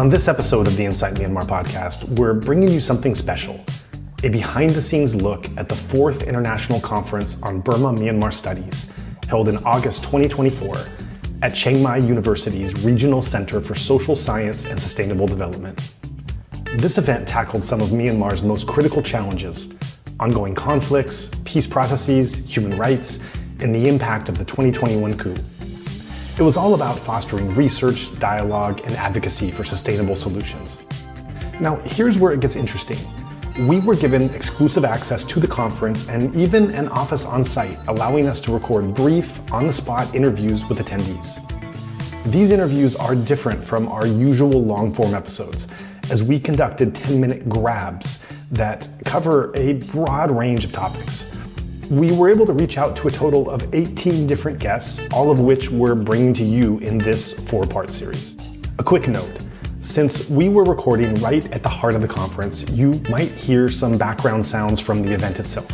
On this episode of the Insight Myanmar podcast, we're bringing you something special, a behind-the-scenes look at the 4th International Conference on Burma Myanmar Studies, held in August 2024 at Chiang Mai University's Regional Center for Social Science and Sustainable Development. This event tackled some of Myanmar's most critical challenges: ongoing conflicts, peace processes, human rights, and the impact of the 2021 coup. It was all about fostering research, dialogue, and advocacy for sustainable solutions. Now, here's where it gets interesting. We were given exclusive access to the conference and even an office on site, allowing us to record brief, on-the-spot interviews with attendees. These interviews are different from our usual long-form episodes, as we conducted 10-minute grabs that cover a broad range of topics. We were able to reach out to a total of 18 different guests, all of which we're bringing to you in this 4-part series. A quick note, since we were recording right at the heart of the conference, you might hear some background sounds from the event itself.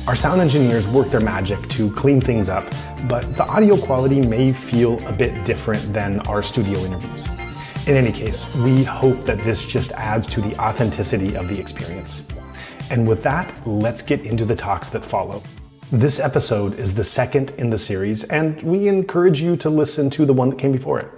Our sound engineers worked their magic to clean things up, but the audio quality may feel a bit different than our studio interviews. In any case, we hope that this just adds to the authenticity of the experience. And with that, let's get into the talks that follow. This episode is the second in the series, and we encourage you to listen to the one that came before it.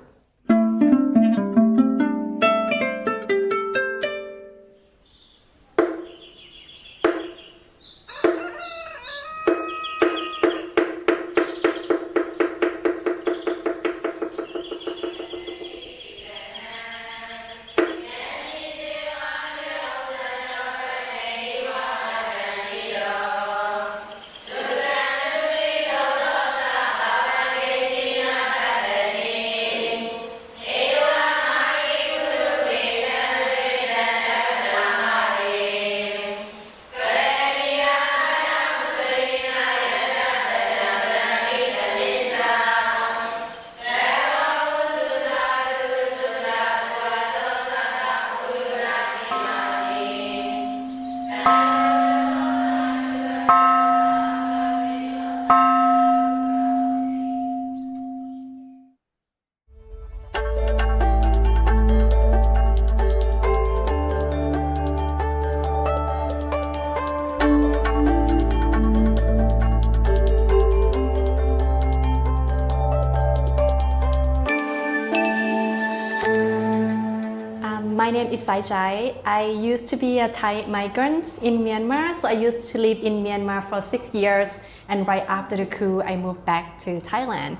My name is Saijai. I used to be a Thai migrant in Myanmar, so I used to live in Myanmar for 6 years, and right after the coup, I moved back to Thailand.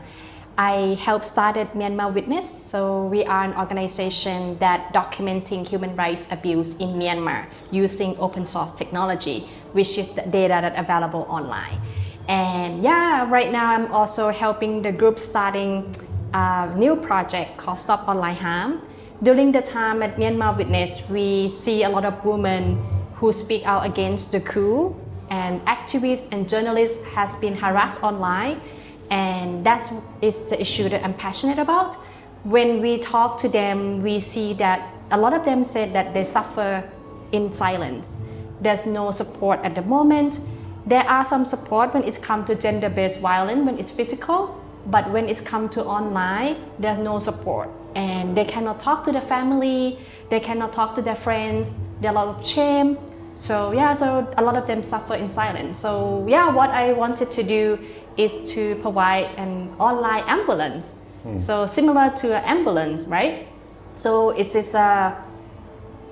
I helped started Myanmar Witness, so we are an organization that documenting human rights abuse in Myanmar using open source technology, which is the data that available online. And yeah, right now I'm also helping the group starting a new project called Stop Online Harm. During the time at Myanmar Witness, we see a lot of women who speak out against the coup, and activists and journalists has been harassed online, and that is the issue that I'm passionate about. When we talk to them, we see that a lot of them said that they suffer in silence. There's no support at the moment. There are some support when it's come to gender-based violence, when it's physical, but when it's come to online, there's no support. And they cannot talk to their family, they cannot talk to their friends, there's a lot of shame. So a lot of them suffer in silence. So what I wanted to do is to provide an online ambulance. So similar to an ambulance, right? So it's this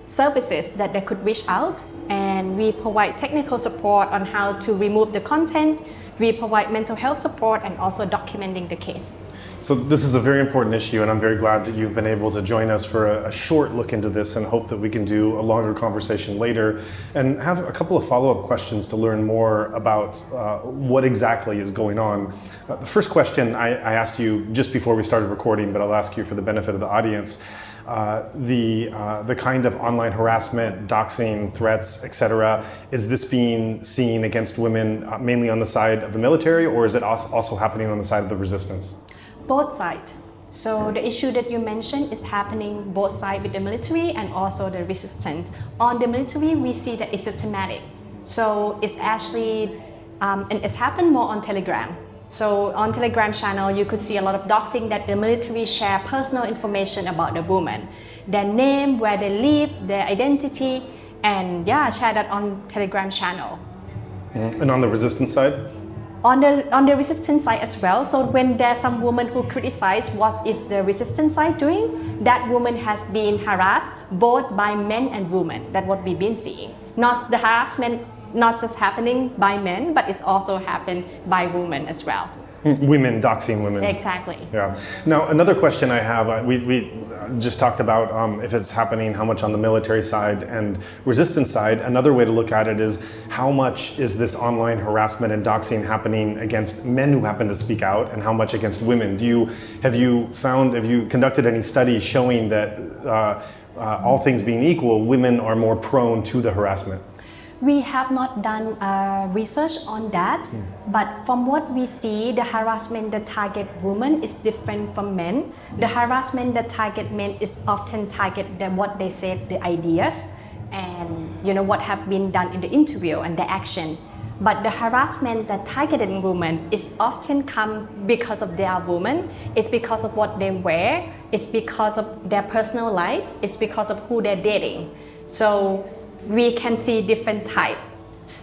services that they could reach out, and we provide technical support on how to remove the content. We provide mental health support and also documenting the case. So this is a very important issue, and I'm very glad that you've been able to join us for a short look into this, and hope that we can do a longer conversation later and have a couple of follow-up questions to learn more about what exactly is going on. The first question I asked you just before we started recording, but I'll ask you for the benefit of the audience. The kind of online harassment, doxing, threats, etc. Is this being seen against women mainly on the side of the military, or is it also happening on the side of the resistance? Both sides. So the issue that you mentioned is happening both sides with the military and also the resistance. On the military, we see that it's systematic. So it's actually, and it's happened more on Telegram. So on Telegram channel, you could see a lot of doxing that the military share personal information about the woman, their name, where they live, their identity, and share that on Telegram channel. And on the resistance side? On the resistance side as well. So when there's some woman who criticize what is the resistance side doing, that woman has been harassed both by men and women. That's what we've been seeing. Not the harassment, not just happening by men, but it's also happened by women as well. Women, doxing women. Exactly. Yeah. Now, another question I have, we just talked about if it's happening, how much on the military side and resistance side. Another way to look at it is how much is this online harassment and doxing happening against men who happen to speak out, and how much against women? Have you conducted any studies showing that all things being equal, women are more prone to the harassment? We have not done research on that, but from what we see, the harassment that target women is different from men. The harassment that target men is often target what they said, the ideas, and what have been done in the interview and the action. But the harassment that targeted women is often come because of their woman. It's because of what they wear. It's because of their personal life. It's because of who they're dating. So we can see different type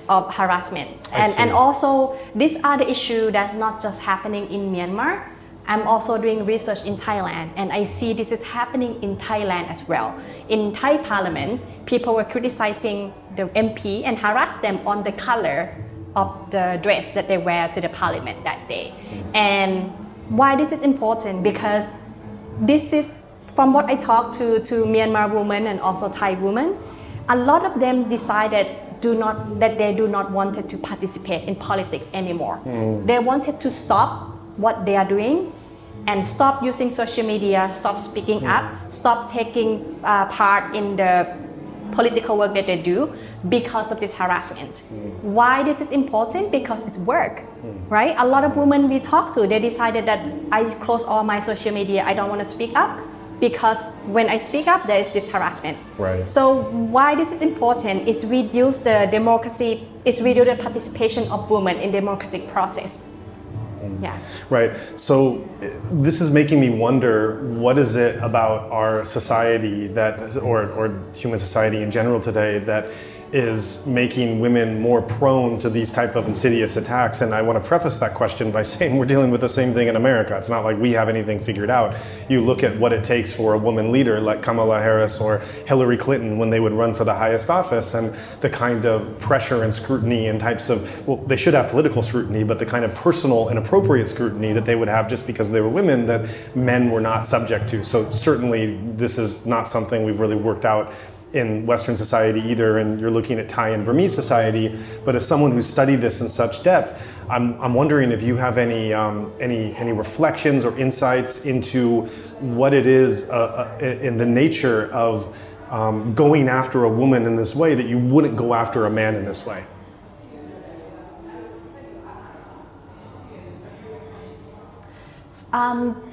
of harassment. And also, these are the issue that's not just happening in Myanmar. I'm also doing research in Thailand, and I see this is happening in Thailand as well. In Thai parliament, people were criticizing the MP and harassed them on the color of the dress that they wear to the parliament that day. And why this is important? Because this is, from what I talked to Myanmar women and also Thai women, a lot of them decided that they do not wanted to participate in politics anymore. They wanted to stop what they are doing and stop using social media, stop speaking up, stop taking part in the political work that they do because of this harassment. Why this is important? Because it's work, right? A lot of women we talk to, they decided that I close all my social media, I don't want to speak up, because when I speak up, there is this harassment. Right. So why this is important is reduce the democracy, is reduce the participation of women in democratic process. Yeah. Right. So this is making me wonder, what is it about our society that, or human society in general today, that is making women more prone to these type of insidious attacks? And I want to preface that question by saying we're dealing with the same thing in America. It's not like we have anything figured out. You look at what it takes for a woman leader like Kamala Harris or Hillary Clinton when they would run for the highest office, and the kind of pressure and scrutiny and types of, well, they should have political scrutiny, but the kind of personal and appropriate scrutiny that they would have just because they were women that men were not subject to. So certainly this is not something we've really worked out in Western society either, and you're looking at Thai and Burmese society. But as someone who's studied this in such depth, I'm wondering if you have any reflections or insights into what it is in the nature of going after a woman in this way that you wouldn't go after a man in this way.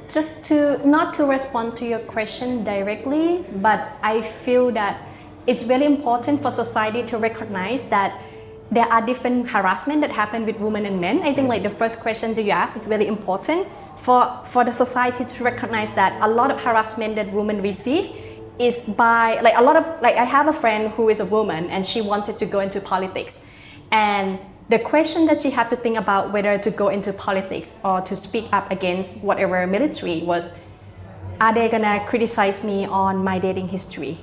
Just not to respond to your question directly, but I feel that it's very important for society to recognize that there are different harassment that happen with women and men. I think like the first question that you asked is really important for the society to recognize that a lot of harassment that women receive is by I have a friend who is a woman and she wanted to go into politics, and the question that she had to think about whether to go into politics or to speak up against whatever military was, are they gonna criticize me on my dating history?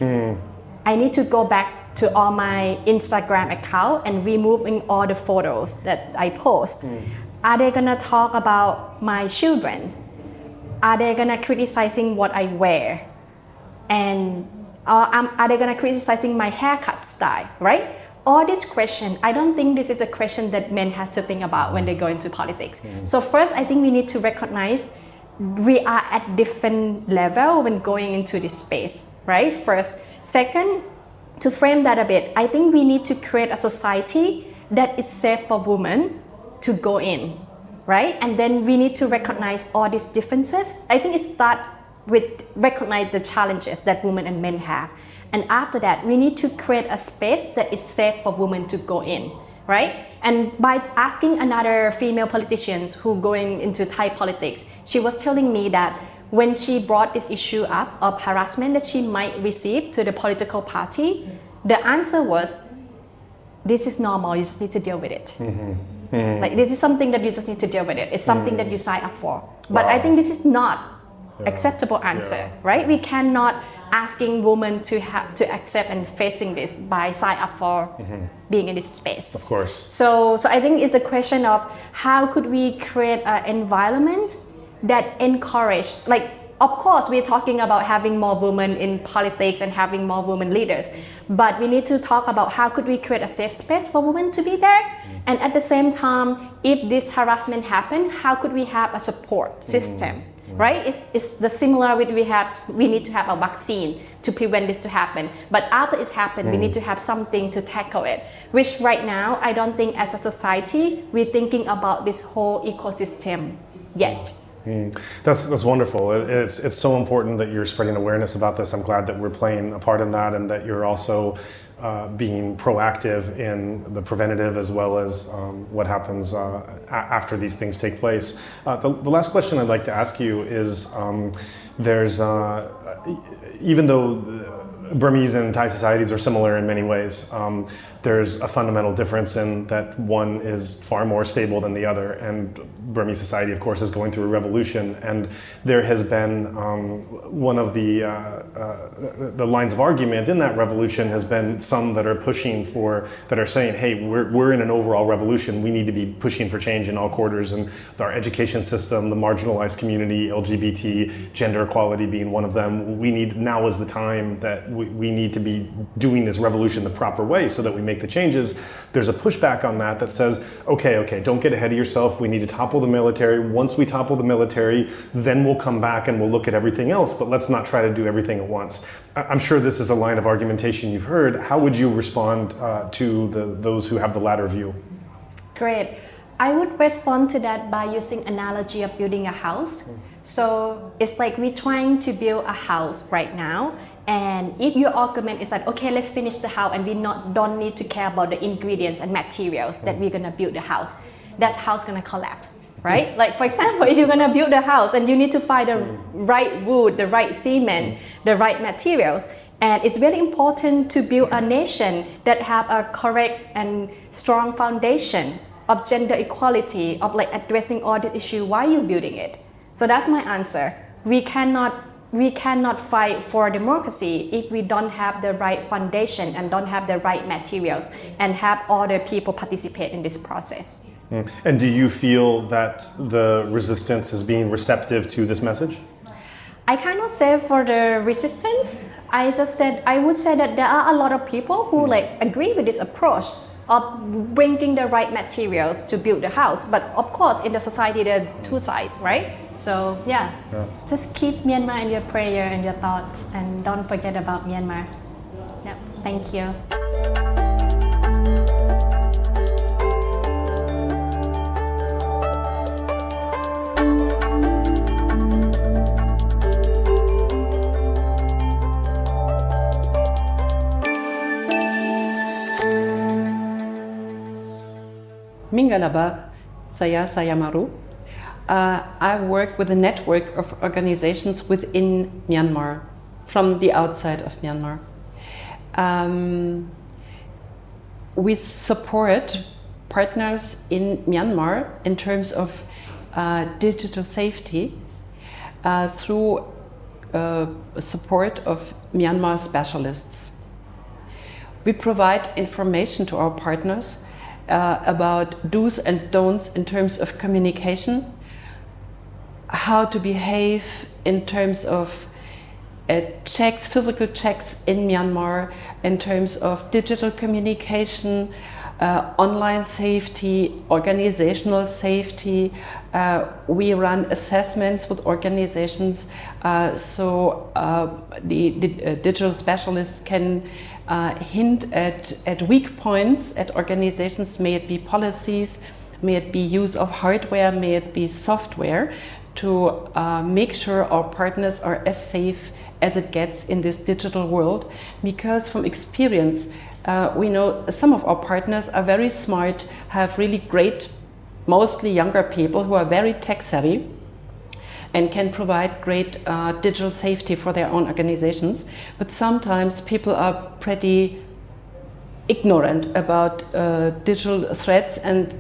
I need to go back to all my Instagram account and removing all the photos that I post. Are they gonna talk about my children? Are they gonna criticizing what I wear? And are they gonna criticizing my haircut style, right? All these questions, I don't think this is a question that men have to think about when they go into politics. So first, I think we need to recognize we are at different level when going into this space, right? First. Second, to frame that a bit, I think we need to create a society that is safe for women to go in, right? And then we need to recognize all these differences. I think it starts with recognize the challenges that women and men have. And after that, we need to create a space that is safe for women to go in. right? And by asking another female politicians who going into Thai politics, she was telling me that when she brought this issue up of harassment that she might receive to the political party, the answer was, this is normal, you just need to deal with it. Like, this is something that you just need to deal with it. It's something that you sign up for. But I think this is not acceptable answer, right? We cannot asking women to have to accept and facing this by sign up for being in this space. Of course. So I think it's the question of how could we create an environment that encourage, like, of course we're talking about having more women in politics and having more women leaders, but we need to talk about how could we create a safe space for women to be there, and at the same time, if this harassment happen, how could we have a support system? Right? It's the similar with we need to have a vaccine to prevent this to happen. But after it's happened, we need to have something to tackle it. Which right now, I don't think as a society, we're thinking about this whole ecosystem yet. That's wonderful. It's so important that you're spreading awareness about this. I'm glad that we're playing a part in that, and that you're also being proactive in the preventative as well as what happens after these things take place. The last question I'd like to ask you is, there's even though Burmese and Thai societies are similar in many ways, there's a fundamental difference in that one is far more stable than the other, and Burmese society, of course, is going through a revolution, and there has been one of the lines of argument in that revolution has been some that are pushing for, that are saying, hey, we're in an overall revolution, we need to be pushing for change in all quarters, and our education system, the marginalized community, LGBT, gender equality being one of them, now is the time that we need to be doing this revolution the proper way so that we make the changes. There's a pushback on that says, okay, don't get ahead of yourself. We need to topple the military. Once we topple the military, then we'll come back and we'll look at everything else, but let's not try to do everything at once. I'm sure this is a line of argumentation you've heard. How would you respond to those who have the latter view? Great. I would respond to that by using analogy of building a house. So it's like we're trying to build a house right now, and if your argument is like, okay, let's finish the house and we don't need to care about the ingredients and materials that we're gonna build the house, that house gonna collapse, right? Like, for example, if you're gonna build a house and you need to find the right wood, the right cement, the right materials, and it's very important to build a nation that have a correct and strong foundation of gender equality, of like addressing all the issue while you're building it. So that's my answer. We cannot fight for democracy if we don't have the right foundation and don't have the right materials and have other people participate in this process. And do you feel that the resistance is being receptive to this message? I cannot say for the resistance. I would say that there are a lot of people who like agree with this approach of bringing the right materials to build the house. But of course, in the society, there are two sides, right? So yeah, just keep Myanmar in your prayer and your thoughts, and don't forget about Myanmar. Yep, thank you. Mingalaba, saya Maru. I work with a network of organizations within Myanmar, from the outside of Myanmar. We support partners in Myanmar in terms of digital safety through support of Myanmar specialists. We provide information to our partners about do's and don'ts in terms of communication, how to behave in terms of checks, physical checks in Myanmar, in terms of digital communication, online safety, organizational safety. We run assessments with organizations, so the digital specialists can hint at weak points at organizations, may it be policies, may it be use of hardware, may it be software, to make sure our partners are as safe as it gets in this digital world. Because from experience, We know some of our partners are very smart, have really great, mostly younger people who are very tech savvy and can provide great digital safety for their own organizations. But sometimes people are pretty ignorant about digital threats, and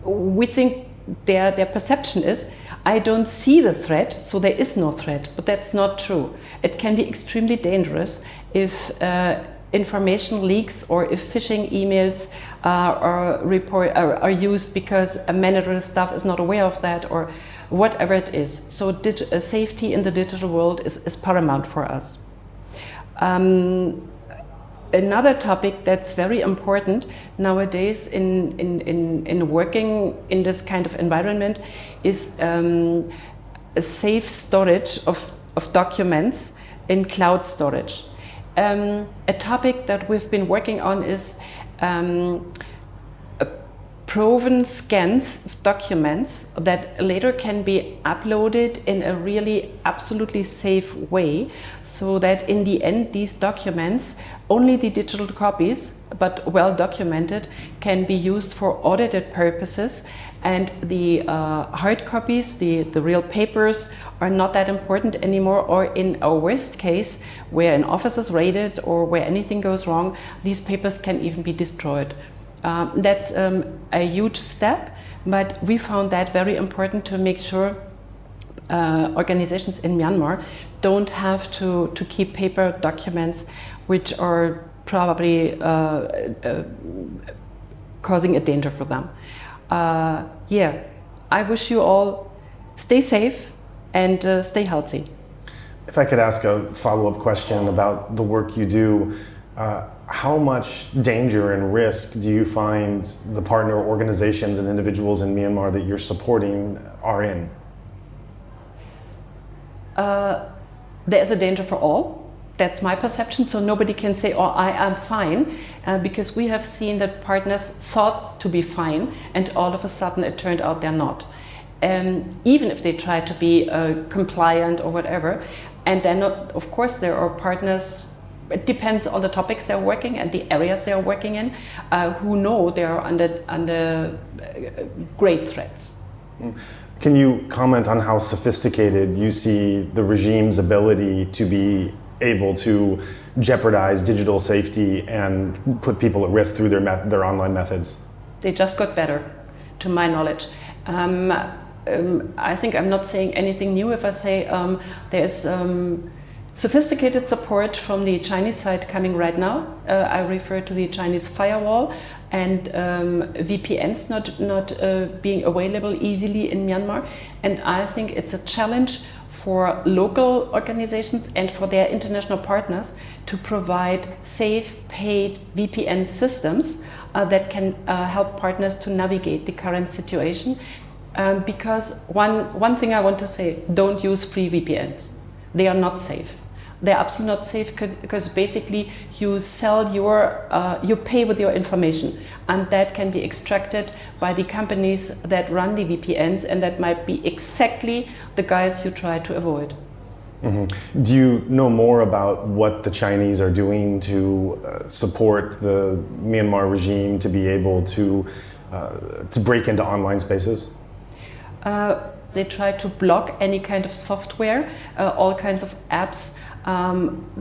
we think their perception is, I don't see the threat, so there is no threat. But that's not true. It can be extremely dangerous if information leaks or if phishing emails are used because a manager staff is not aware of that, or whatever it is. So safety in the digital world is paramount for us. Another topic that's very important nowadays in working in this kind of environment is a safe storage of documents in cloud storage. A topic that we've been working on is proven scans of documents that later can be uploaded in a really absolutely safe way, so that in the end these documents, only the digital copies, but well documented, can be used for audited purposes, and the hard copies, the real papers, are not that important anymore, or in a worst case, where an office is raided or where anything goes wrong, these papers can even be destroyed. That's a huge step, but we found that very important to make sure organizations in Myanmar don't have to keep paper documents which are probably causing a danger for them. Yeah, I wish you all stay safe and stay healthy. If I could ask a follow-up question about the work you do, how much danger and risk do you find the partner organizations and individuals in Myanmar that you're supporting are in? There is a danger for all. That's my perception. So nobody can say, oh, I am fine, because we have seen that partners thought to be fine and all of a sudden it turned out they're not. Even if they try to be compliant or whatever, and they're not, of course, there are partners. It depends on the topics they're working and the areas they're working in, who know they are under great threats. Can you comment on how sophisticated you see the regime's ability to be able to jeopardize digital safety and put people at risk through their online methods? They just got better, to my knowledge. I think I'm not saying anything new if I say there's sophisticated support from the Chinese side coming right now. I refer to the Chinese firewall and VPNs not being available easily in Myanmar. And I think it's a challenge for local organizations and for their international partners to provide safe, paid VPN systems that can help partners to navigate the current situation. Because one thing I want to say, don't use free VPNs. They are not safe. They're absolutely not safe because basically you sell you pay with your information, and that can be extracted by the companies that run the VPNs, and that might be exactly the guys you try to avoid. Mm-hmm. Do you know more about what the Chinese are doing to support the Myanmar regime to be able to break into online spaces? They try to block any kind of software, all kinds of apps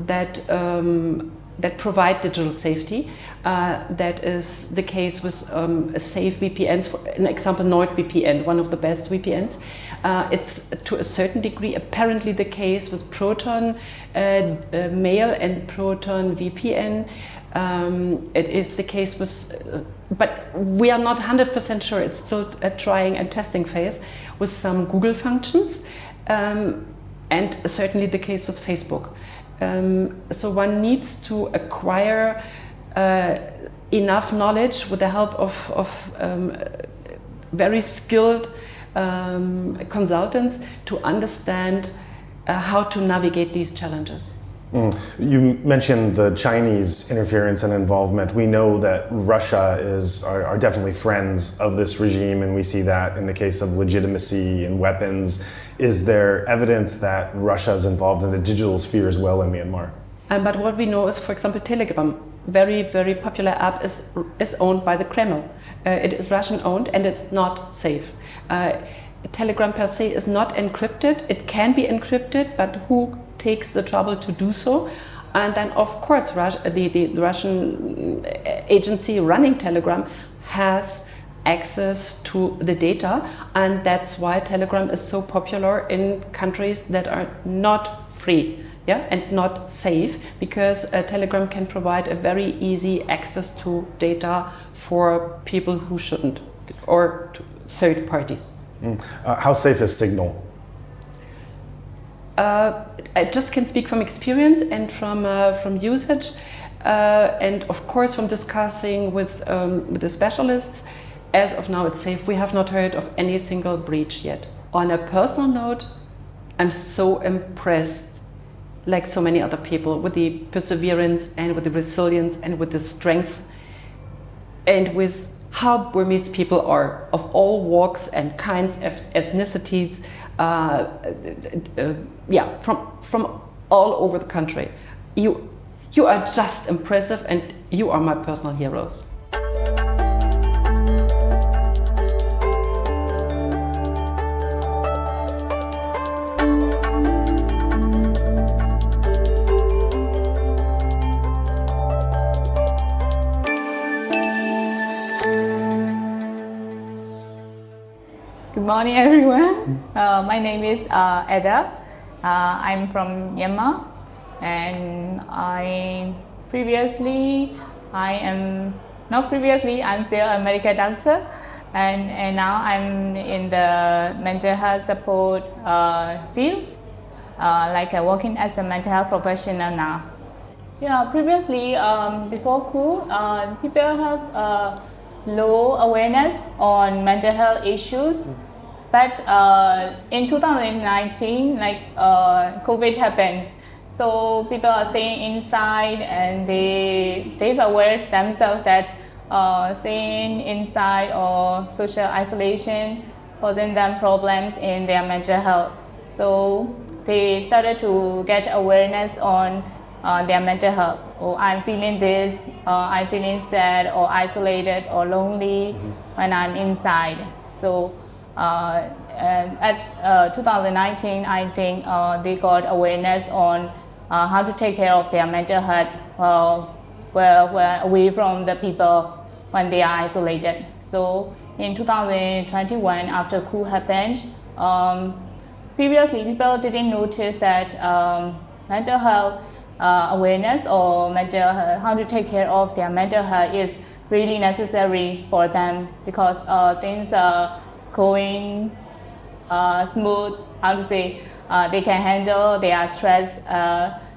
that provide digital safety. That is the case with safe VPNs. For an example, NordVPN, one of the best VPNs. It's to a certain degree apparently the case with Proton Mail and Proton VPN. It is the case with, but we are not 100% sure. It's still a trying and testing phase with some Google functions. And certainly the case with Facebook. So one needs to acquire enough knowledge with the help of very skilled consultants to understand how to navigate these challenges. You mentioned the Chinese interference and involvement. We know that Russia are definitely friends of this regime, and we see that in the case of legitimacy and weapons. Is there evidence that Russia is involved in the digital sphere as well in Myanmar? But what we know is, for example, Telegram. very, very popular app is owned by the Kremlin. It is Russian owned and it's not safe. Telegram per se is not encrypted. It can be encrypted, but who takes the trouble to do so? And then, of course, the Russian agency running Telegram has access to the data, and that's why Telegram is so popular in countries that are not free, and not safe, because Telegram can provide a very easy access to data for people who shouldn't, or to third parties. How safe is Signal? I just can speak from experience and from usage, and of course from discussing with the specialists. As of now, it's safe. We have not heard of any single breach yet. On a personal note, I'm so impressed, like so many other people, with the perseverance and with the resilience and with the strength and with how Burmese people are, of all walks and kinds of ethnicities, from all over the country. You are just impressive, and you are my personal heroes. Good morning, everyone. My name is Arabella. I'm from Myanmar, and I'm still a medical doctor, and now I'm in the mental health support field, working as a mental health professional now. Yeah, previously, before coup, people have low awareness on mental health issues. But in 2019, COVID happened, so people are staying inside, and they've aware themselves that staying inside or social isolation causing them problems in their mental health. So they started to get awareness on their mental health. Oh, I'm feeling this, I'm feeling sad or isolated or lonely when I'm inside. So at 2019, I think they got awareness on how to take care of their mental health well away from the people when they are isolated. So in 2021, after coup happened, previously people didn't notice that mental health awareness or how to take care of their mental health is really necessary for them, because things are going smooth, they can handle their stress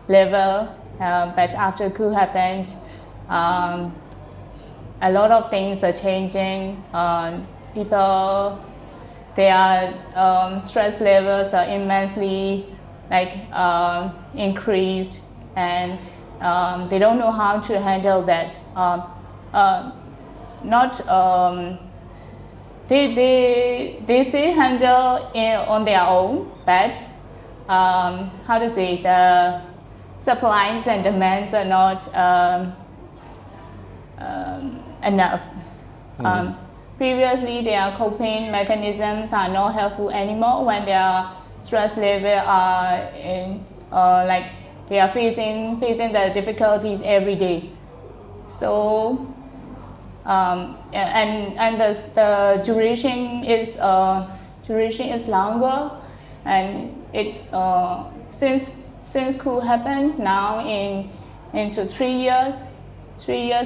level, but after coup happened, a lot of things are changing. People, their stress levels are immensely increased, and they don't know how to handle that. They still handle it on their own, but the supplies and demands are not enough. Previously, their coping mechanisms are not helpful anymore when their stress level are they are facing the difficulties every day. So. And the duration is longer, and it since coup happened now into 3 years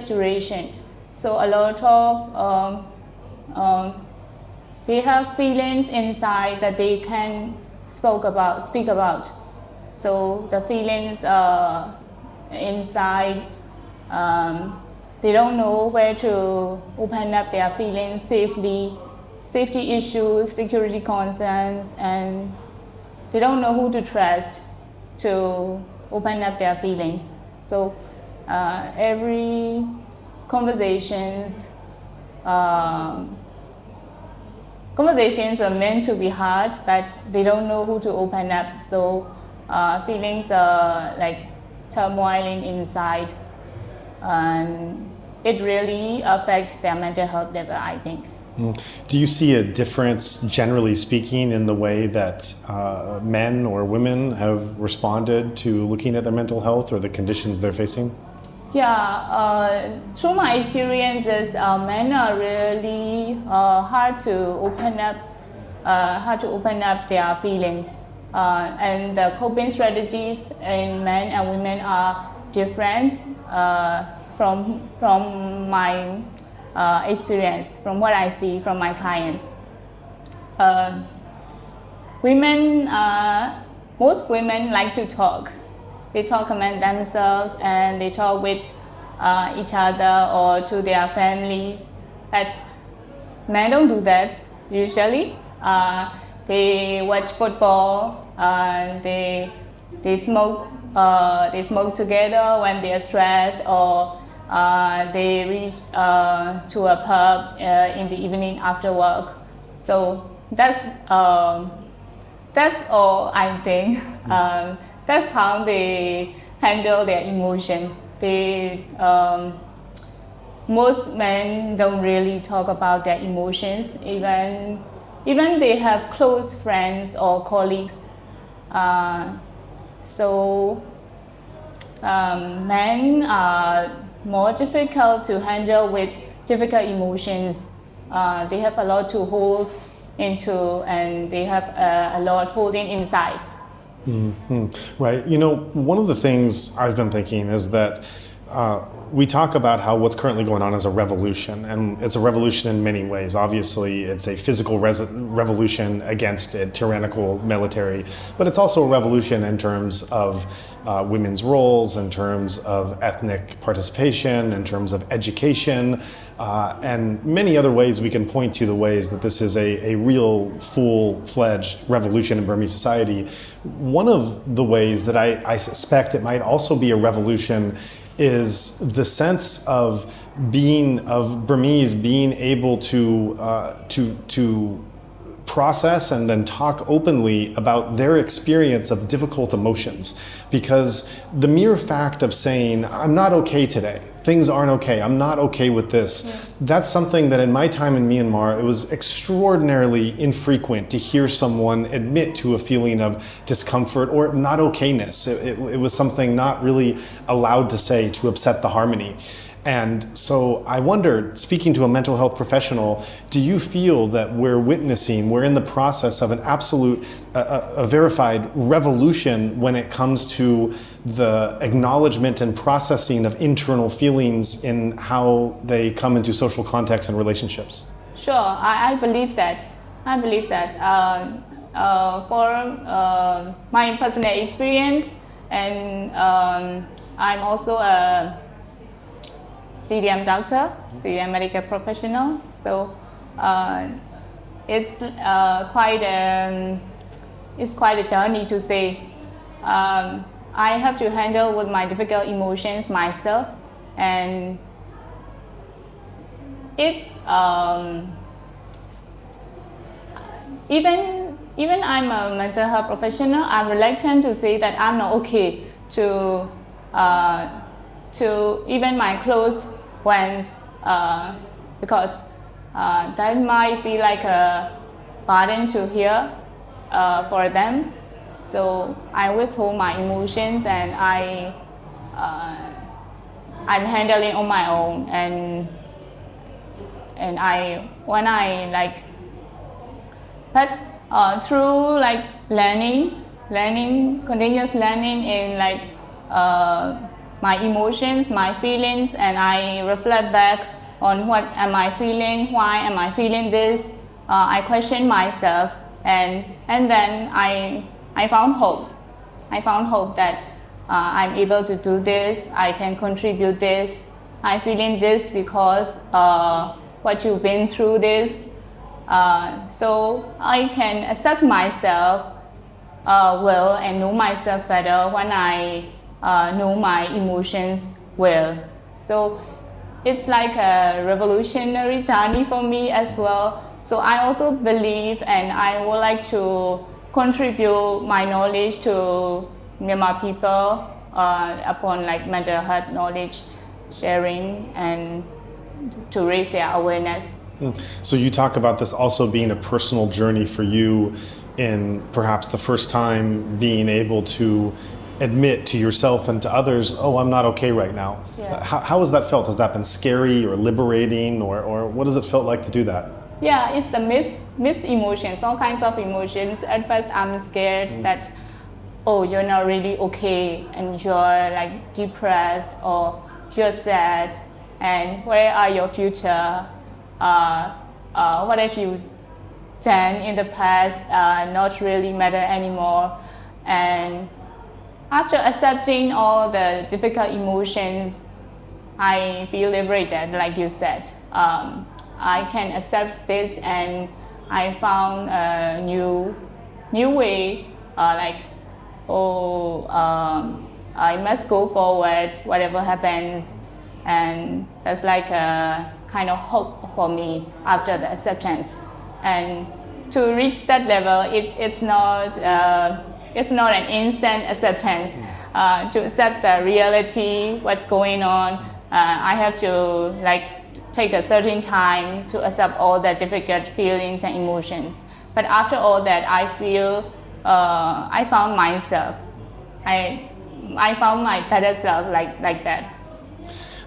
duration. So a lot of they have feelings inside that they can speak about. So the feelings inside. They don't know where to open up their feelings safely, safety issues, security concerns, and they don't know who to trust to open up their feelings. So every conversations are meant to be hard, but they don't know who to open up. So feelings are turmoiling inside. it really affects their mental health level, I think. Do you see a difference, generally speaking, in the way that men or women have responded to looking at their mental health or the conditions they're facing? Yeah, through my experiences, men are really hard to open up their feelings, and the coping strategies in men and women are different from my experience, from what I see from my clients. Most women like to talk. They talk among themselves and they talk with each other or to their families. But men don't do that usually. They watch football. They smoke. They smoke together when they are stressed, or they reach to a pub in the evening after work. So that's all I think. That's how they handle their emotions. Most men don't really talk about their emotions, even they have close friends or colleagues. Men are more difficult to handle with difficult emotions. They have a lot to hold into, and they have a lot holding inside. Mm-hmm. Right. You know, one of the things I've been thinking is that we talk about how what's currently going on is a revolution, and it's a revolution in many ways. Obviously, it's a physical revolution against a tyrannical military, but it's also a revolution in terms of women's roles, in terms of ethnic participation, in terms of education, and many other ways we can point to the ways that this is a real full-fledged revolution in Burmese society. One of the ways that I suspect it might also be a revolution is the sense of Burmese being able to process and then talk openly about their experience of difficult emotions. Because the mere fact of saying, I'm not okay today, things aren't okay, I'm not okay with this, that's something that in my time in Myanmar, it was extraordinarily infrequent to hear someone admit to a feeling of discomfort or not okayness. It was something not really allowed to say to upset the harmony. And so I wonder, speaking to a mental health professional, do you feel that we're in the process of an absolute, a verified revolution when it comes to the acknowledgement and processing of internal feelings in how they come into social contexts and relationships? Sure, I believe that. For my personal experience, and I'm also a CDM doctor, CDM medical professional. So it's quite a journey to say. I have to handle with my difficult emotions myself, and it's even I'm a mental health professional, I'm reluctant to say that I'm not okay to even my close friends, because that might feel like a burden to hear for them. So I withhold my emotions, and I'm handling on my own, and through like learning, continuous learning in like my emotions, my feelings, and I reflect back on what am I feeling, why am I feeling this. I question myself, and then I found hope. I found hope that I'm able to do this, I can contribute this, I'm feeling this because what you've been through this. So I can accept myself well and know myself better when I know my emotions well. So it's like a revolutionary journey for me as well. So I also believe, and I would like to contribute my knowledge to Myanmar people upon like mental health knowledge, sharing and to raise their awareness. So you talk about this also being a personal journey for you in perhaps the first time being able to admit to yourself and to others, oh, I'm not okay right now. Yeah. How has that felt? Has that been scary or liberating, or what does it feel like to do that? Yeah, it's a mixed emotions, all kinds of emotions. At first I'm scared that, oh, you're not really okay and you're like depressed or you're sad and where are your future? What have you done in the past not really matter anymore. And after accepting all the difficult emotions, I feel liberated, like you said. I can accept this, and I found a new way, I must go forward, whatever happens, and that's like a kind of hope for me after the acceptance. And to reach that level, it's not an instant acceptance. To accept the reality, what's going on, I have to take a certain time to accept all the difficult feelings and emotions. But after all that, I feel I found myself. I found my better self like that.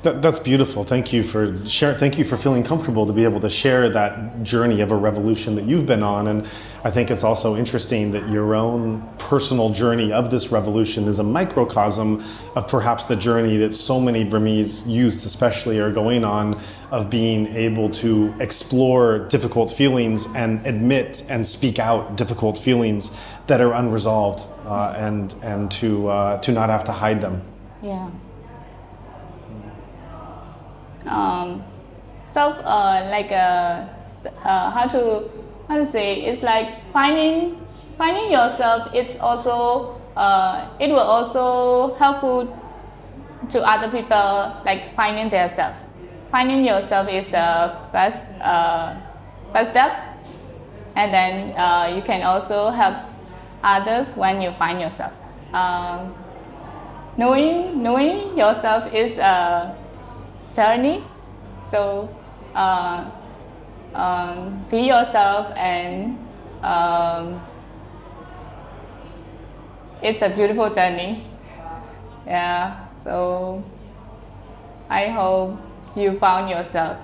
That's beautiful. Thank you for sharing. Thank you for feeling comfortable to be able to share that journey of a revolution that you've been on. And I think it's also interesting that your own personal journey of this revolution is a microcosm of perhaps the journey that so many Burmese youths especially are going on, of being able to explore difficult feelings and admit and speak out difficult feelings that are unresolved, and to not have to hide them. Yeah. How to say, it's like finding yourself. It's also it will also helpful to other people, like finding themselves. Finding yourself is the first step, and then you can also help others when you find yourself. Knowing yourself is a journey, so be yourself, and it's a beautiful journey. Yeah, so I hope you found yourself.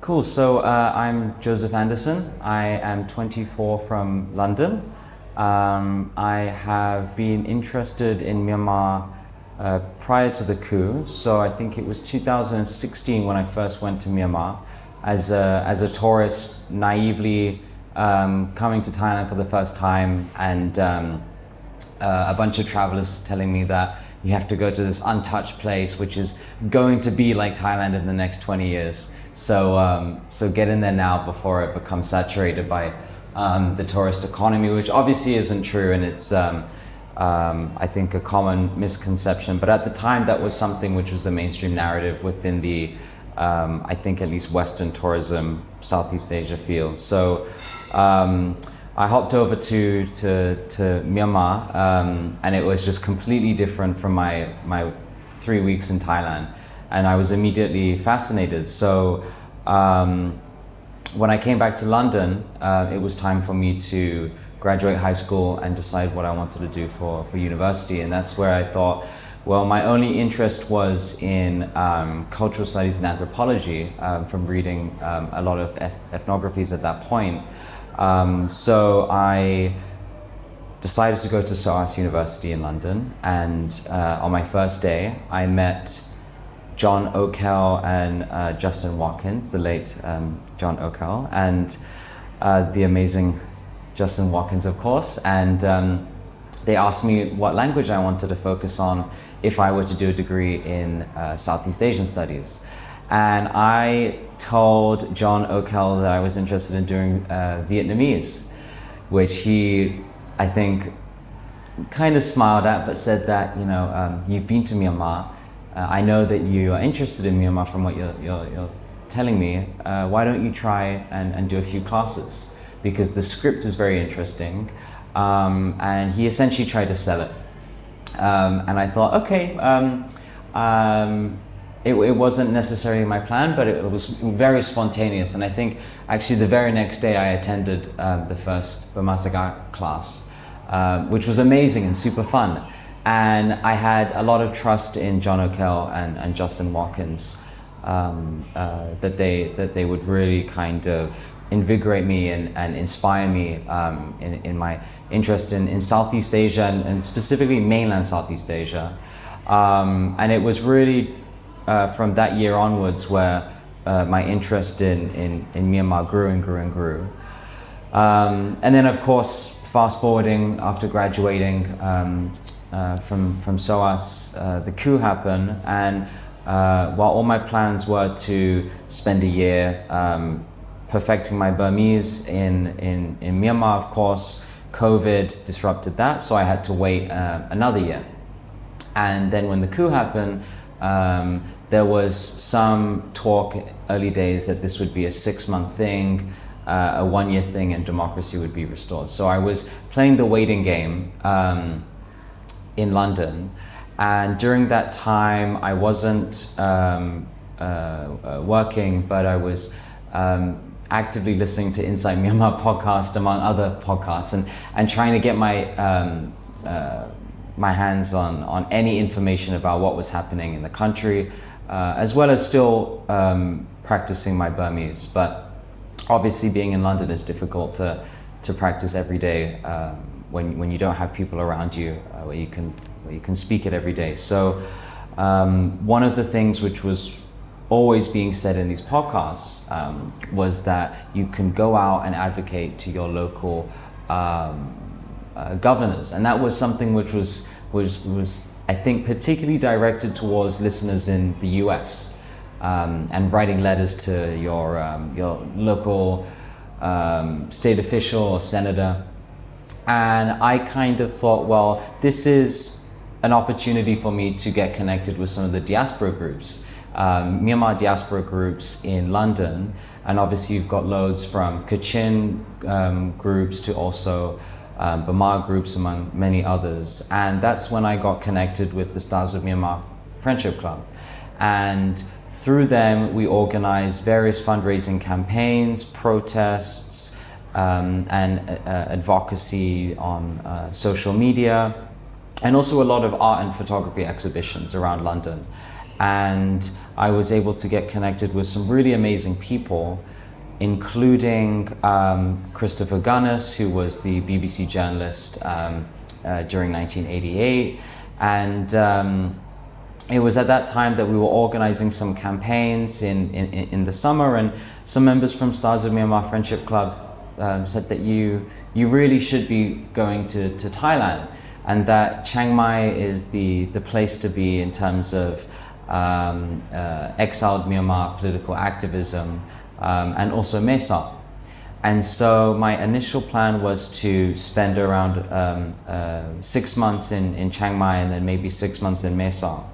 Cool, so I'm Joseph Anderson. I am 24 from London. I have been interested in Myanmar prior to the coup, so I think it was 2016 when I first went to Myanmar as a tourist, naively coming to Thailand for the first time, and a bunch of travelers telling me that you have to go to this untouched place which is going to be like Thailand in the next 20 years. So get in there now before it becomes saturated by the tourist economy, which obviously isn't true, and it's I think a common misconception. But at the time, that was something which was the mainstream narrative within the I think at least Western tourism, Southeast Asia field. So I hopped over to Myanmar, and it was just completely different from my 3 weeks in Thailand. And I was immediately fascinated. So when I came back to London, it was time for me to graduate high school and decide what I wanted to do for university. And that's where I thought, well, my only interest was in cultural studies and anthropology, from reading a lot of ethnographies at that point. So I decided to go to SOAS University in London. And on my first day, I met John O'Kell and Justin Watkins, the late John O'Kell, and the amazing Justin Watkins, of course. And they asked me what language I wanted to focus on if I were to do a degree in Southeast Asian studies. And I told John O'Kell that I was interested in doing Vietnamese, which he, I think, kind of smiled at, but said that, you've been to Myanmar. I know that you are interested in Myanmar from what you're telling me. Why don't you try and do a few classes? Because the script is very interesting. And he essentially tried to sell it. And I thought, okay, it wasn't necessarily my plan, but it was very spontaneous. And I think actually the very next day I attended the first Burmese class, which was amazing and super fun. And I had a lot of trust in John O'Kell and Justin Watkins, that they would really kind of invigorate me and inspire me in my interest in Southeast Asia and specifically mainland Southeast Asia. And it was really from that year onwards where my interest in Myanmar grew and grew and grew. And then of course, fast forwarding after graduating from SOAS, the coup happened, and while all my plans were to spend a year perfecting my Burmese in Myanmar, of course, COVID disrupted that, so I had to wait another year. And then when the coup happened, there was some talk early days that this would be a 6-month thing, a 1-year thing, and democracy would be restored. So I was playing the waiting game in London, and during that time I wasn't working, but I was actively listening to Inside Myanmar Podcast among other podcasts, and trying to get my hands on any information about what was happening in the country, as well as still practicing my Burmese. But obviously being in London is difficult to practice every day when you don't have people around you where you can speak it every day. So one of the things which was always being said in these podcasts was that you can go out and advocate to your local governors, and that was something which was I think particularly directed towards listeners in the US, and writing letters to your local state official or senator. And I kind of thought, well, this is an opportunity for me to get connected with some of the diaspora groups, Myanmar diaspora groups in London, and obviously you've got loads from Kachin groups to also Burma groups, among many others. And that's when I got connected with the Stars of Myanmar Friendship Club. And through them, we organized various fundraising campaigns, protests, and advocacy on social media, and also a lot of art and photography exhibitions around London. And I was able to get connected with some really amazing people, including Christopher Gunness, who was the BBC journalist during 1988. And it was at that time that we were organizing some campaigns in the summer, and some members from Stars of Myanmar Friendship Club said that you really should be going to Thailand, and that Chiang Mai is the place to be in terms of exiled Myanmar political activism, and also Mesa. And so my initial plan was to spend around 6 months in Chiang Mai and then maybe 6 months in Mesa.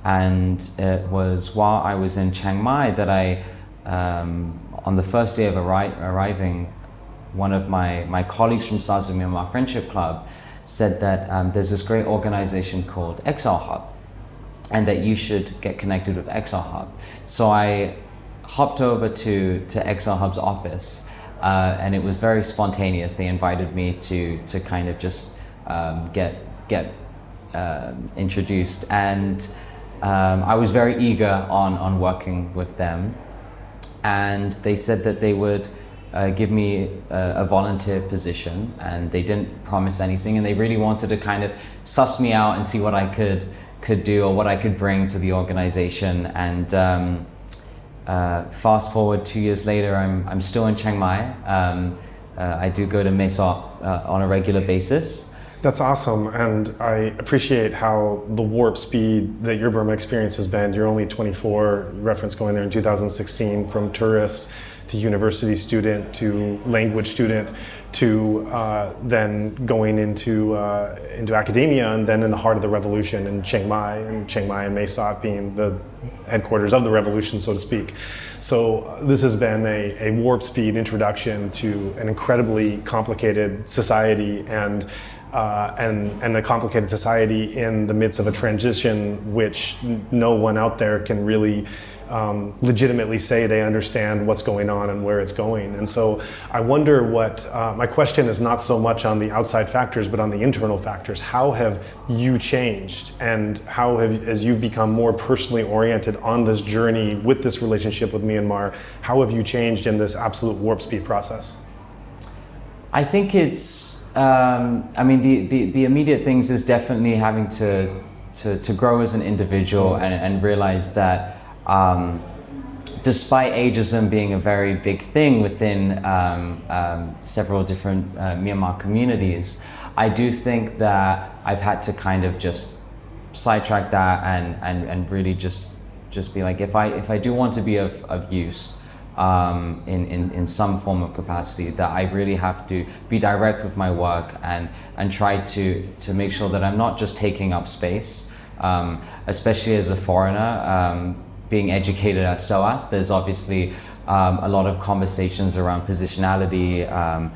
And it was while I was in Chiang Mai that I, on the first day of arriving, one of my colleagues from Stars of Myanmar Friendship Club said that there's this great organization called Exile Hub, and that you should get connected with Exile Hub. So I hopped over to Exile Hub's office, and it was very spontaneous. They invited me to kind of just get introduced, and I was very eager on working with them. And they said that they would give me a volunteer position, and they didn't promise anything, and they really wanted to kind of suss me out and see what I could do or what I could bring to the organization. And fast forward 2 years later, I'm still in Chiang Mai. I do go to Mesa on a regular basis. That's awesome, and I appreciate how the warp speed that your Burma experience has been. You're only 24, reference going there in 2016, from tourist to university student to language student to then going into academia, and then in the heart of the revolution in Chiang Mai and Mae Sot being the headquarters of the revolution, so to speak. So this has been a warp speed introduction to an incredibly complicated society and a complicated society in the midst of a transition which no one out there can really legitimately say they understand what's going on and where it's going. And so I wonder what, my question is not so much on the outside factors, but on the internal factors. How have you changed, and how have, as you've become more personally oriented on this journey with this relationship with Myanmar, how have you changed in this absolute warp speed process? I think it's, I mean, the immediate things is definitely having to grow as an individual and realize that despite ageism being a very big thing within several different Myanmar communities, I do think that I've had to kind of just sidetrack that and really just be like, if I do want to be of use in some form of capacity, that I really have to be direct with my work and try to make sure that I'm not just taking up space, especially as a foreigner. Being educated at SOAS, there's obviously a lot of conversations around positionality and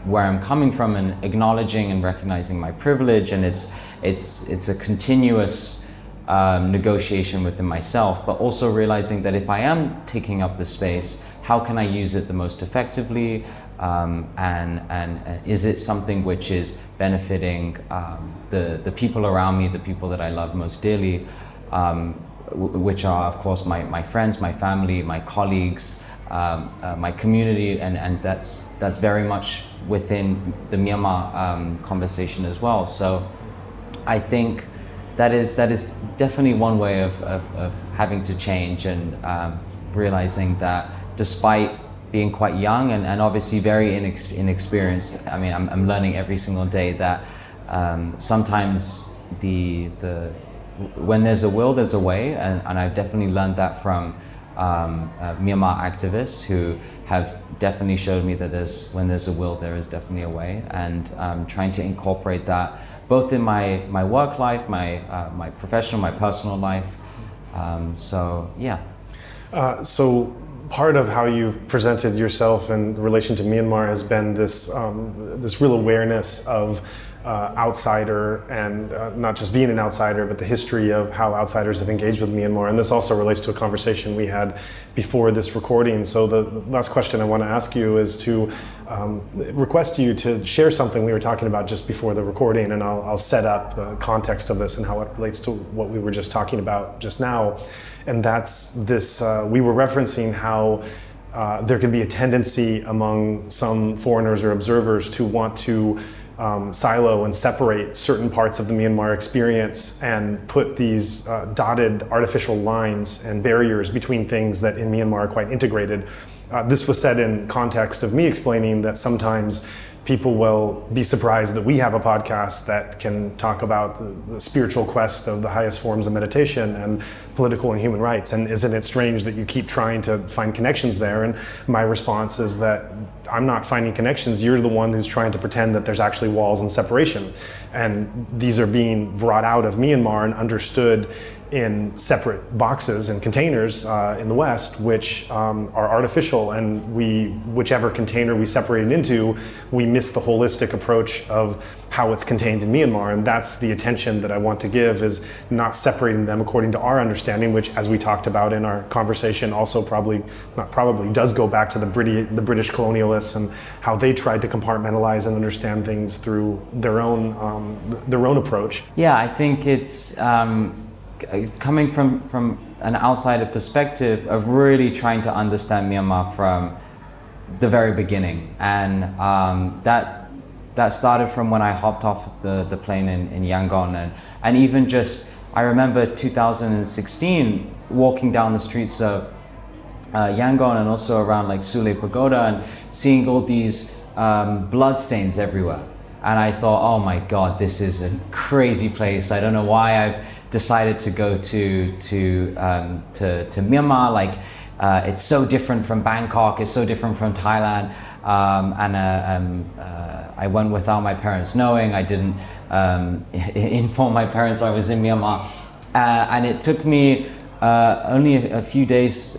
where I'm coming from, and acknowledging and recognizing my privilege, and it's a continuous negotiation within myself, but also realizing that if I am taking up the space, how can I use it the most effectively, and is it something which is benefiting the people around me, the people that I love most dearly, which are of course my friends, my family, my colleagues, my community, and that's very much within the Myanmar conversation as well. So I think that is definitely one way of having to change, and realizing that despite being quite young and obviously very inexperienced, I mean, I'm learning every single day that sometimes when there's a will, there's a way, and I've definitely learned that from Myanmar activists who have definitely showed me that when there's a will, there is definitely a way, and trying to incorporate that both in my work life, my professional, my personal life. So yeah. So part of how you've presented yourself in relation to Myanmar has been this real awareness of outsider, and not just being an outsider, but the history of how outsiders have engaged with Myanmar. And this also relates to a conversation we had before this recording. So the last question I want to ask you is to request you to share something we were talking about just before the recording, and I'll set up the context of this and how it relates to what we were just talking about just now. And that's this, we were referencing how there can be a tendency among some foreigners or observers to want to silo and separate certain parts of the Myanmar experience and put these dotted artificial lines and barriers between things that in Myanmar are quite integrated. This was said in context of me explaining that sometimes people will be surprised that we have a podcast that can talk about the spiritual quest of the highest forms of meditation and political and human rights. And isn't it strange that you keep trying to find connections there? And my response is that I'm not finding connections. You're the one who's trying to pretend that there's actually walls and separation. And these are being brought out of Myanmar and understood in separate boxes and containers in the West, which are artificial, and whichever container we separate it into, we miss the holistic approach of how it's contained in Myanmar. And that's the attention that I want to give, is not separating them according to our understanding, which, as we talked about in our conversation, also does go back to the British colonialists and how they tried to compartmentalize and understand things through their own approach. Yeah, I think it's coming from an outsider perspective of really trying to understand Myanmar from the very beginning, and that started from when I hopped off the plane in Yangon, and even just, I remember 2016 walking down the streets of Yangon and also around like Sule Pagoda and seeing all these blood stains everywhere. And I thought, oh my God, this is a crazy place. I don't know why I've decided to go to Myanmar. Like, it's so different from Bangkok, it's so different from Thailand. I went without my parents knowing. I didn't inform my parents I was in Myanmar. And it took me only a few days,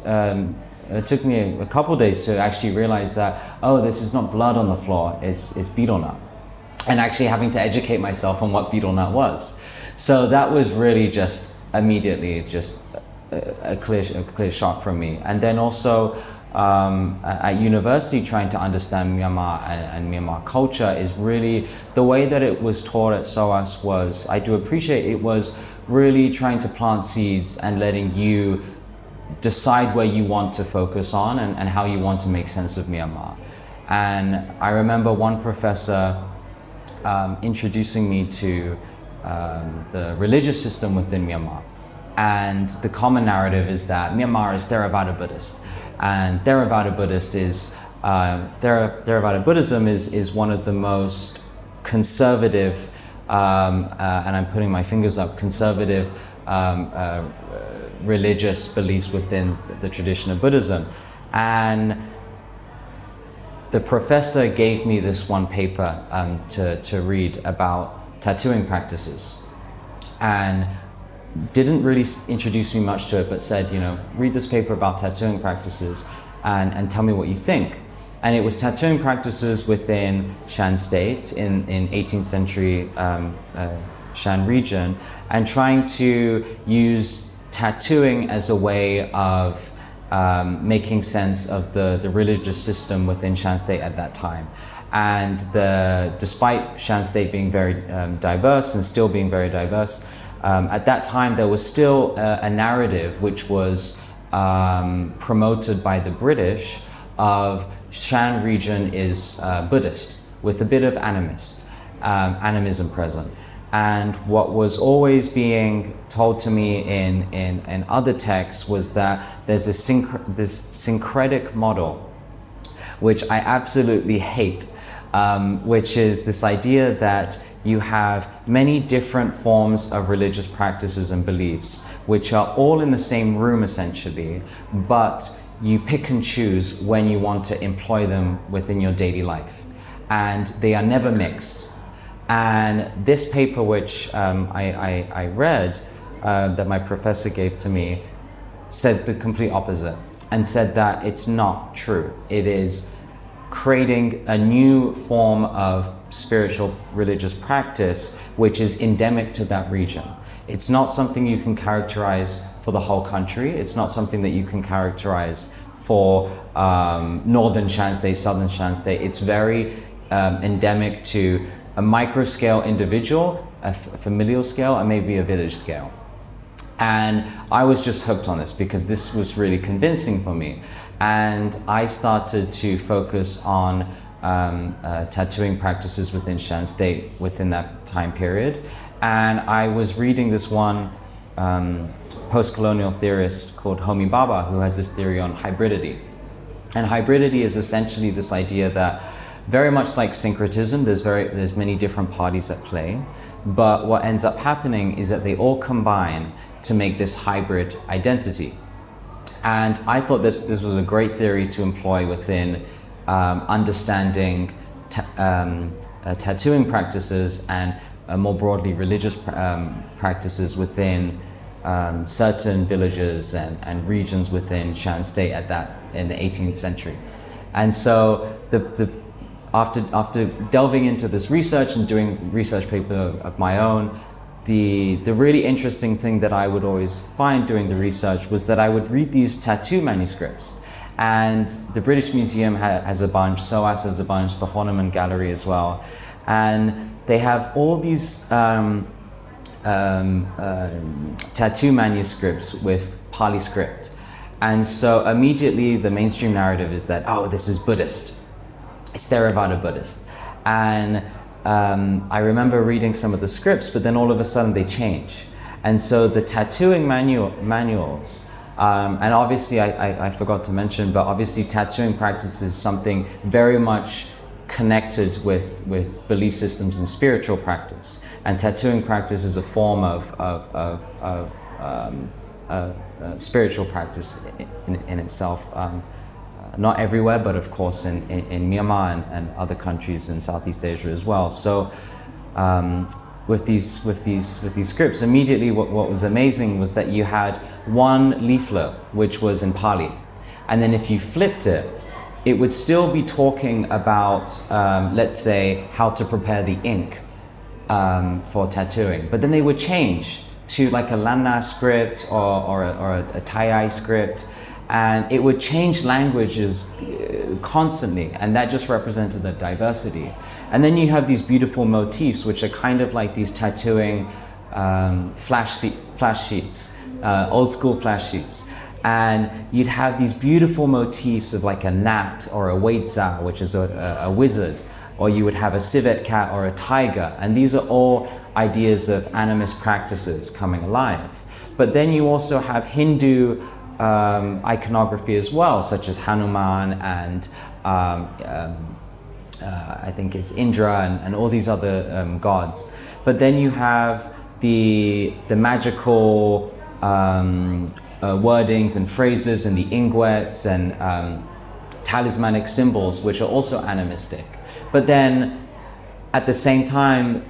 it took me a couple days to actually realize that, oh, this is not blood on the floor, it's betel nut. And actually having to educate myself on what betel nut was. So that was really just immediately just a clear shock from me. And then also at university, trying to understand Myanmar and Myanmar culture is really, the way that it was taught at SOAS was, I do appreciate it, was really trying to plant seeds and letting you decide where you want to focus on and how you want to make sense of Myanmar. And I remember one professor introducing me to the religious system within Myanmar. And the common narrative is that Myanmar is Theravada Buddhist. And Theravada Buddhism is one of the most conservative, and I'm putting my fingers up, conservative religious beliefs within the tradition of Buddhism. And the professor gave me this one paper to read about tattooing practices, and didn't really introduce me much to it, but said, you know, read this paper about tattooing practices and tell me what you think. And it was tattooing practices within Shan State in 18th century Shan region, and trying to use tattooing as a way of making sense of the religious system within Shan State at that time. And despite Shan State being very diverse and still being very diverse, at that time there was still a narrative which was promoted by the British of Shan region is Buddhist with a bit of animism present. And what was always being told to me in other texts was that there's this syncretic model, which I absolutely hate, which is this idea that you have many different forms of religious practices and beliefs, which are all in the same room essentially, but you pick and choose when you want to employ them within your daily life. And they are never mixed. And this paper, which I read, that my professor gave to me, said the complete opposite, and said that it's not true. It is creating a new form of spiritual religious practice which is endemic to that region. It's not something you can characterize for the whole country. It's not something that you can characterize for northern Shan State, southern Shan State. It's very endemic to a micro scale individual, a familial scale, and maybe a village scale. And I was just hooked on this because this was really convincing for me. And I started to focus on tattooing practices within Shan State within that time period. And I was reading this one post-colonial theorist called Homi Bhabha, who has this theory on hybridity. And hybridity is essentially this idea that, very much like syncretism, there's many different parties at play, but what ends up happening is that they all combine to make this hybrid identity. And I thought this was a great theory to employ within understanding tattooing practices and more broadly religious practices within certain villages and regions within Shan State in the 18th century. And so after delving into this research and doing research paper of my own, the really interesting thing that I would always find doing the research was that I would read these tattoo manuscripts. And the British Museum has a bunch, SOAS has a bunch, the Horniman Gallery as well. And they have all these tattoo manuscripts with Pali script. And so immediately the mainstream narrative is that, oh, this is Buddhist. It's Theravada Buddhist. And I remember reading some of the scripts, but then all of a sudden they change. And so the tattooing manuals, and obviously I forgot to mention, but obviously tattooing practice is something very much connected with belief systems and spiritual practice. And tattooing practice is a form of spiritual practice in itself. Not everywhere, but of course in Myanmar and other countries in Southeast Asia as well. So with these scripts, immediately what was amazing was that you had one leaflet which was in Pali, and then if you flipped it, it would still be talking about, let's say, how to prepare the ink for tattooing, but then they would change to like a Lanna script or a Thai script, and it would change languages constantly, and that just represented the diversity. And then you have these beautiful motifs, which are kind of like these tattooing flash sheets, old school flash sheets. And you'd have these beautiful motifs of like a gnat or a weitza, which is a wizard, or you would have a civet cat or a tiger. And these are all ideas of animist practices coming alive. But then you also have Hindu iconography as well, such as Hanuman and I think it's Indra and all these other gods. But then you have the magical wordings and phrases and the ingwets and talismanic symbols, which are also animistic. But then at the same time,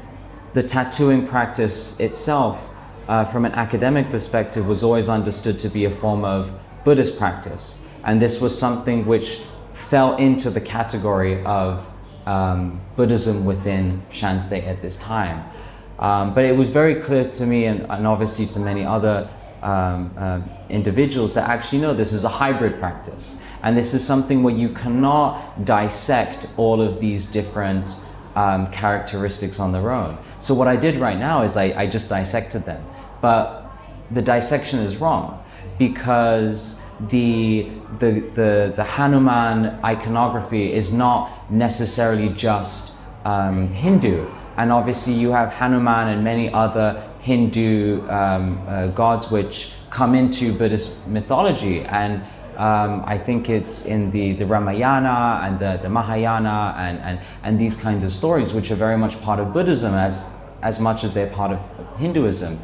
the tattooing practice itself, from an academic perspective, was always understood to be a form of Buddhist practice. And this was something which fell into the category of Buddhism within Shan State at this time. But it was very clear to me, and obviously to many other individuals, that actually no, this is a hybrid practice, and this is something where you cannot dissect all of these different characteristics on their own. So what I did right now is I just dissected them, but the dissection is wrong, because the Hanuman iconography is not necessarily just Hindu. And obviously you have Hanuman and many other Hindu gods which come into Buddhist mythology. And I think it's in the Ramayana and the Mahayana and these kinds of stories, which are very much part of Buddhism as much as they're part of Hinduism.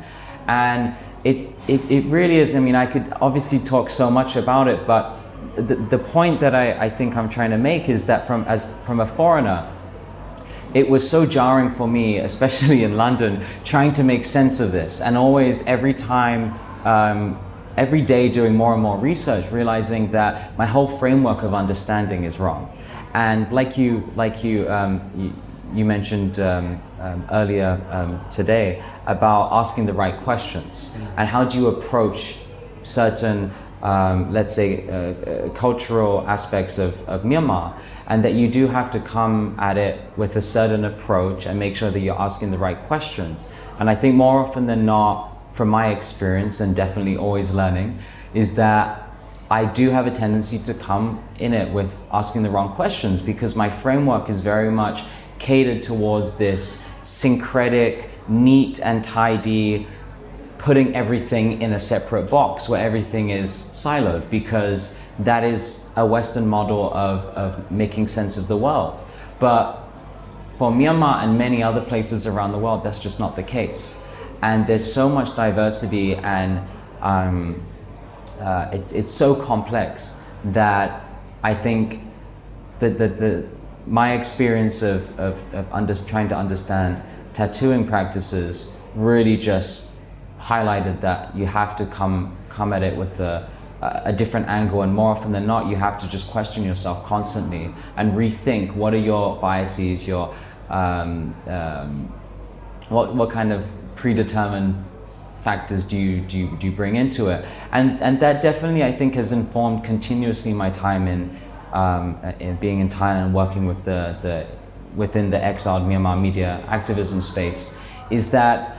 And it really is, I mean, I could obviously talk so much about it, but the point that I think I'm trying to make is that from a foreigner, it was so jarring for me, especially in London, trying to make sense of this, and always every time, every day doing more and more research, realizing that my whole framework of understanding is wrong. And like you mentioned earlier today about asking the right questions, and how do you approach certain let's say cultural aspects of Myanmar, and that you do have to come at it with a certain approach and make sure that you're asking the right questions. And I think more often than not, from my experience, and definitely always learning, is that I do have a tendency to come in it with asking the wrong questions, because my framework is very much catered towards this syncretic, neat and tidy, putting everything in a separate box where everything is siloed, because that is a Western model of making sense of the world. But for Myanmar and many other places around the world, that's just not the case. And there's so much diversity, and it's so complex that I think that my experience of trying to understand tattooing practices really just highlighted that you have to come at it with a different angle, and more often than not, you have to just question yourself constantly and rethink what are your biases, your what kind of predetermined factors do you bring into it, and that definitely, I think, has informed continuously my time in being in Thailand and working with within the exiled Myanmar media activism space, is that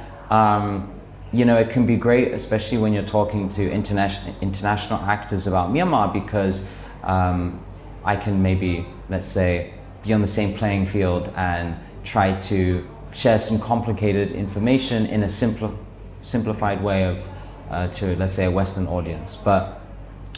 you know, it can be great, especially when you're talking to international actors about Myanmar, because I can maybe, let's say, be on the same playing field and try to share some complicated information in a simplified way to, let's say, a Western audience. But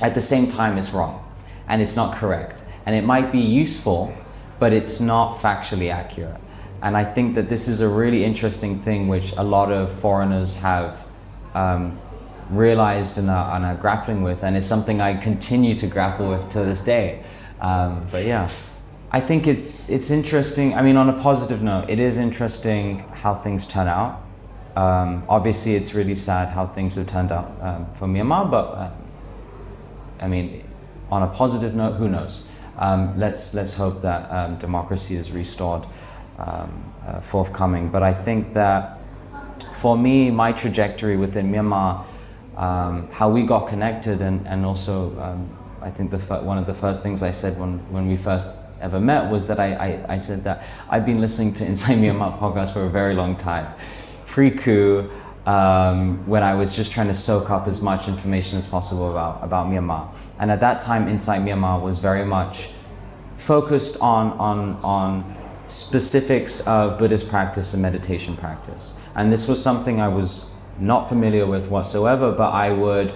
at the same time, it's wrong, and it's not correct, and it might be useful, but it's not factually accurate. And I think that this is a really interesting thing which a lot of foreigners have realized and are grappling with, and it's something I continue to grapple with to this day. But yeah, I think it's interesting. I mean, on a positive note, it is interesting how things turn out. Obviously, it's really sad how things have turned out for Myanmar, but I mean, on a positive note, who knows? Let's hope that democracy is restored forthcoming. But I think that for me, my trajectory within Myanmar, how we got connected, and also I think one of the first things I said when we first ever met was that I said that I've been listening to Inside Myanmar podcast for a very long time. Pre-coup, when I was just trying to soak up as much information as possible about Myanmar. And at that time, Inside Myanmar was very much focused on specifics of Buddhist practice and meditation practice. And this was something I was not familiar with whatsoever, but I would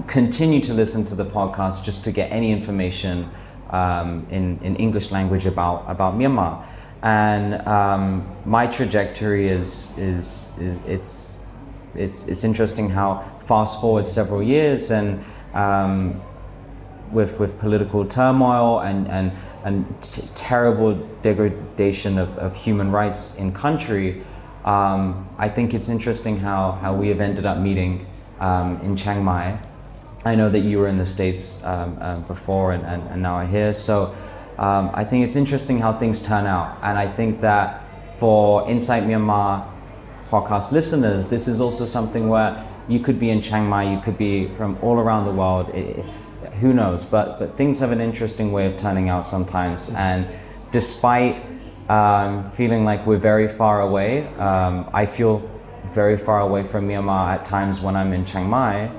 continue to listen to the podcast just to get any information in English language about Myanmar. And my trajectory is it's interesting how fast forward several years, and with political turmoil and terrible degradation of human rights in country, I think it's interesting how we have ended up meeting in Chiang Mai. I know that you were in the States before and now are here, so I think it's interesting how things turn out. And I think that for Inside Myanmar podcast listeners, this is also something where you could be in Chiang Mai, you could be from all around the world, who knows, but things have an interesting way of turning out sometimes. And despite feeling like we're very far away, I feel very far away from Myanmar at times when I'm in Chiang Mai,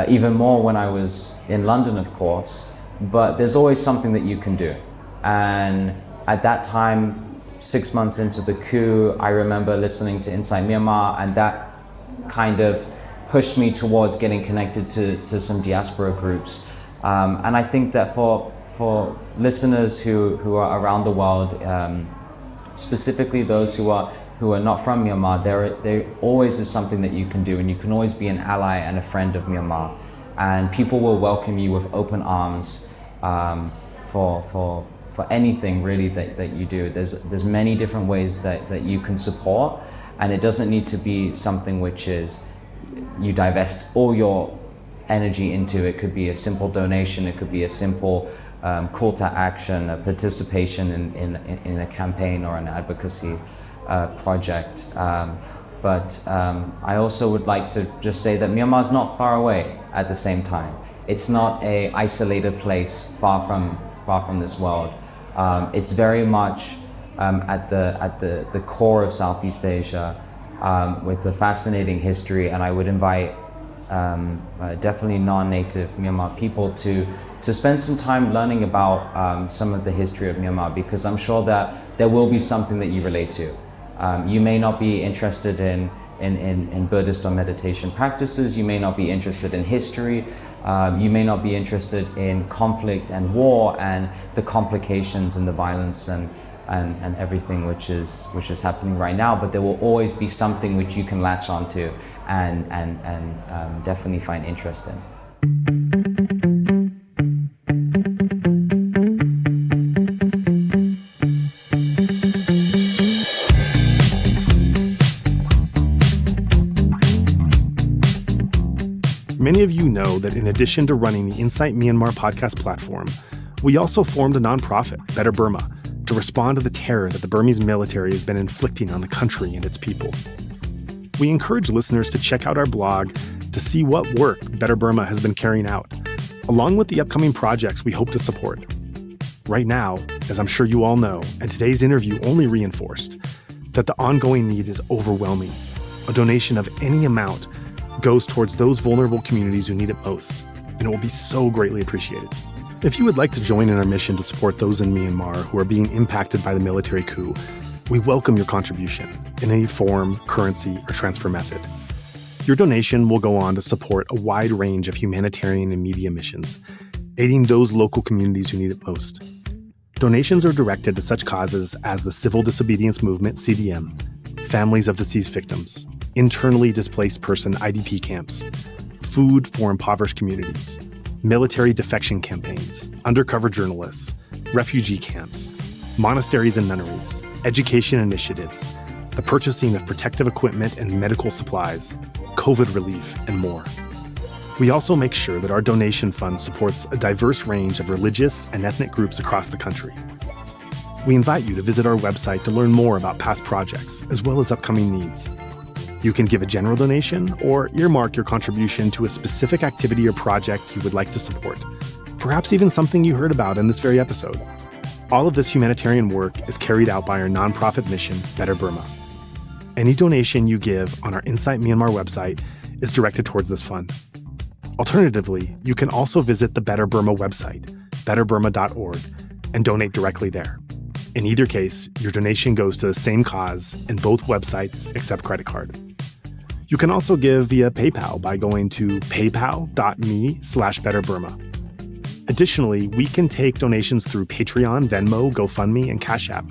even more when I was in London, of course, but there's always something that you can do. And at that time, 6 months into the coup, I remember listening to Inside Myanmar, and that kind of pushed me towards getting connected to some diaspora groups. And I think that for listeners who are around the world, specifically those who are not from Myanmar, there always is something that you can do, and you can always be an ally and a friend of Myanmar. And people will welcome you with open arms for anything really that you do. There's many different ways that you can support, and it doesn't need to be something which is you divest all your energy into. It could be a simple donation, it could be a simple call to action, a participation in a campaign or an advocacy project. But I also would like to just say that Myanmar is not far away at the same time. It's not an isolated place far from this world. It's very much at the core of Southeast Asia, with a fascinating history, and I would invite definitely non-native Myanmar people to spend some time learning about some of the history of Myanmar, because I'm sure that there will be something that you relate to. You may not be interested in Buddhist or meditation practices, you may not be interested in history, you may not be interested in conflict and war and the complications and the violence and everything which is happening right now, but there will always be something which you can latch onto and definitely find interest in. Many of you know that in addition to running the Insight Myanmar podcast platform, we also formed a nonprofit, Better Burma, to respond to the terror that the Burmese military has been inflicting on the country and its people. We encourage listeners to check out our blog to see what work Better Burma has been carrying out, along with the upcoming projects we hope to support. Right now, as I'm sure you all know, and today's interview only reinforced, that the ongoing need is overwhelming. A donation of any amount goes towards those vulnerable communities who need it most, and it will be so greatly appreciated. If you would like to join in our mission to support those in Myanmar who are being impacted by the military coup, we welcome your contribution in any form, currency, or transfer method. Your donation will go on to support a wide range of humanitarian and media missions, aiding those local communities who need it most. Donations are directed to such causes as the Civil Disobedience Movement, CDM, families of deceased victims, internally displaced person IDP camps, food for impoverished communities, military defection campaigns, undercover journalists, refugee camps, monasteries and nunneries, education initiatives, the purchasing of protective equipment and medical supplies, COVID relief, and more. We also make sure that our donation fund supports a diverse range of religious and ethnic groups across the country. We invite you to visit our website to learn more about past projects, as well as upcoming needs. You can give a general donation or earmark your contribution to a specific activity or project you would like to support, perhaps even something you heard about in this very episode. All of this humanitarian work is carried out by our nonprofit mission, Better Burma. Any donation you give on our Insight Myanmar website is directed towards this fund. Alternatively, you can also visit the Better Burma website, betterburma.org, and donate directly there. In either case, your donation goes to the same cause in both websites except credit card. You can also give via PayPal by going to paypal.me/betterburma. Additionally, we can take donations through Patreon, Venmo, GoFundMe, and Cash App.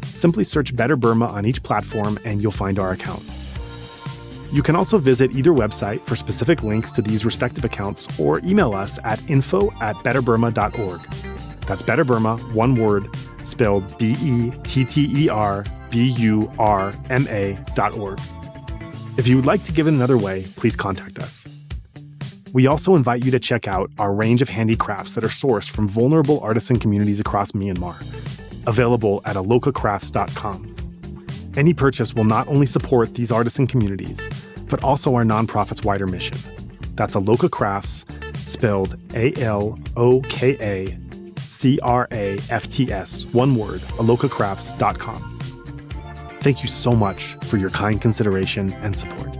Simply search Better Burma on each platform and you'll find our account. You can also visit either website for specific links to these respective accounts or email us at info@betterburma.org. That's Better Burma, one word, spelled BETTERBURMA.org. If you would like to give it another way, please contact us. We also invite you to check out our range of handicrafts that are sourced from vulnerable artisan communities across Myanmar, available at alokacrafts.com. Any purchase will not only support these artisan communities, but also our nonprofit's wider mission. That's Aloka Crafts, spelled ALOKACRAFTS, one word, alokacrafts.com. Thank you so much for your kind consideration and support.